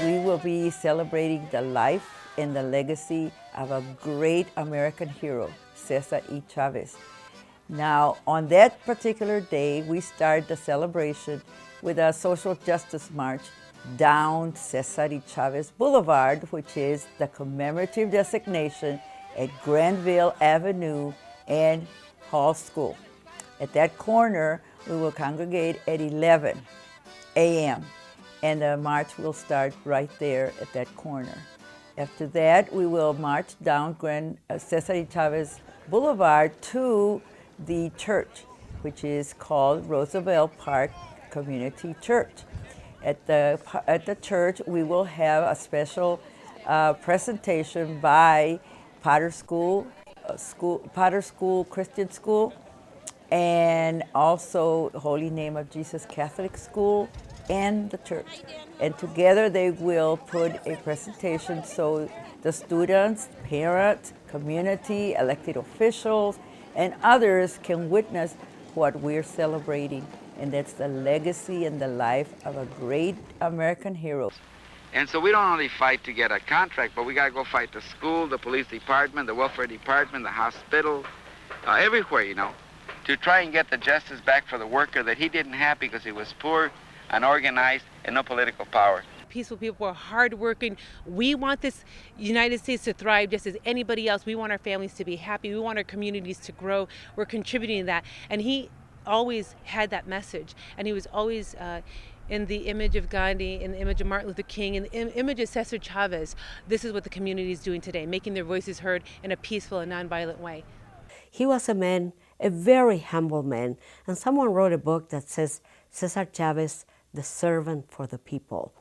we will be celebrating the life and the legacy of a great American hero, Cesar E. Chavez. Now, on that particular day, we start the celebration with a social justice march down Cesar E. Chavez Boulevard, which is the commemorative designation at Granville Avenue and Hall School. At that corner, we will congregate at 11 a.m. and the march will start right there at that corner. After that, we will march down Cesar E. Chavez Boulevard to the church, which is called Roosevelt Park Community Church. At the church, we will have a special presentation by Potter School Christian School, and also Holy Name of Jesus Catholic School and the church. And together they will put a presentation so the students, parents, community, elected officials, and others can witness what we're celebrating. And that's the legacy and the life of a great American hero. And so we don't only fight to get a contract, but we got to go fight the school, the police department, the welfare department, the hospital, everywhere, you know, to try and get the justice back for the worker that he didn't have because he was poor, unorganized, and no political power. Peaceful people are hardworking. We want this United States to thrive just as anybody else. We want our families to be happy. We want our communities to grow. We're contributing to that. And he always had that message. And he was always in the image of Gandhi, in the image of Martin Luther King, in the image of Cesar Chavez. This is what the community is doing today, making their voices heard in a peaceful and nonviolent way. He was a man, a very humble man. And someone wrote a book that says, Cesar Chavez, the servant for the people.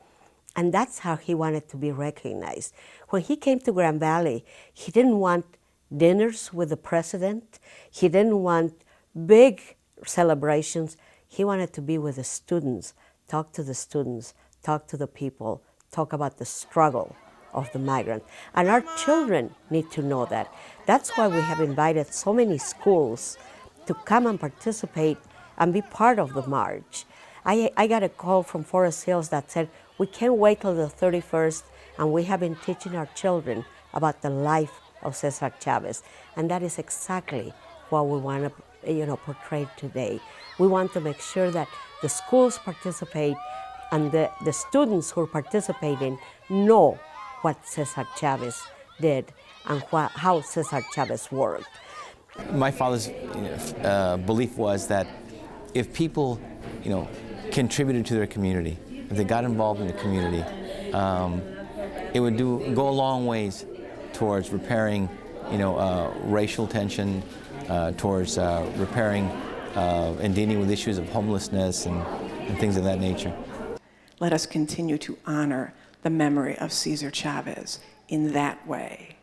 And that's how he wanted to be recognized. When he came to Grand Valley, he didn't want dinners with the president. He didn't want big celebrations. He wanted to be with the students, talk to the students, talk to the people, talk about the struggle of the migrant. And our children need to know that. That's why we have invited so many schools to come and participate and be part of the march. I got a call from Forest Hills that said, we can't wait till the 31st, and we have been teaching our children about the life of Cesar Chavez. And that is exactly what we want to portray today. We want to make sure that the schools participate and the students who are participating know what Cesar Chavez did and how Cesar Chavez worked. My father's belief was that if people, contributed to their community, if they got involved in the community, it would go a long ways towards repairing, racial tension, towards repairing and dealing with issues of homelessness and things of that nature. Let us continue to honor the memory of Cesar Chavez in that way.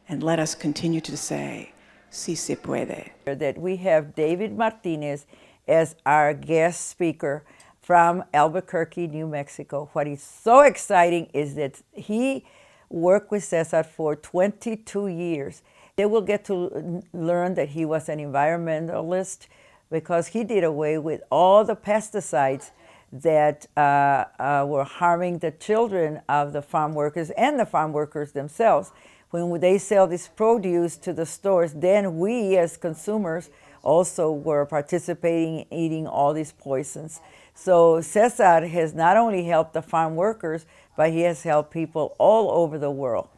And let us continue to say, si se puede. That we have David Martinez as our guest speaker from Albuquerque, New Mexico. What is so exciting is that he worked with Cesar for 22 years. They will get to learn that he was an environmentalist because he did away with all the pesticides that were harming the children of the farm workers and the farm workers themselves. When they sell this produce to the stores, then we as consumers also were participating in eating all these poisons. So Cesar has not only helped the farm workers, but he has helped people all over the world.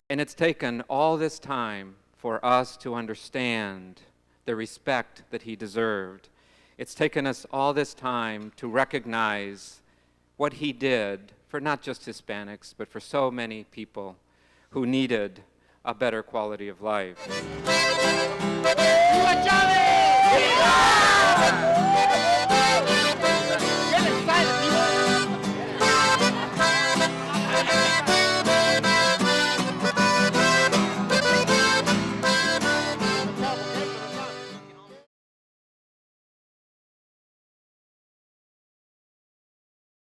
And it's taken all this time for us to understand the respect that he deserved. It's taken us all this time to recognize what he did for not just Hispanics, but for so many people who needed a better quality of life. ¡Viva Chávez! ¡Viva!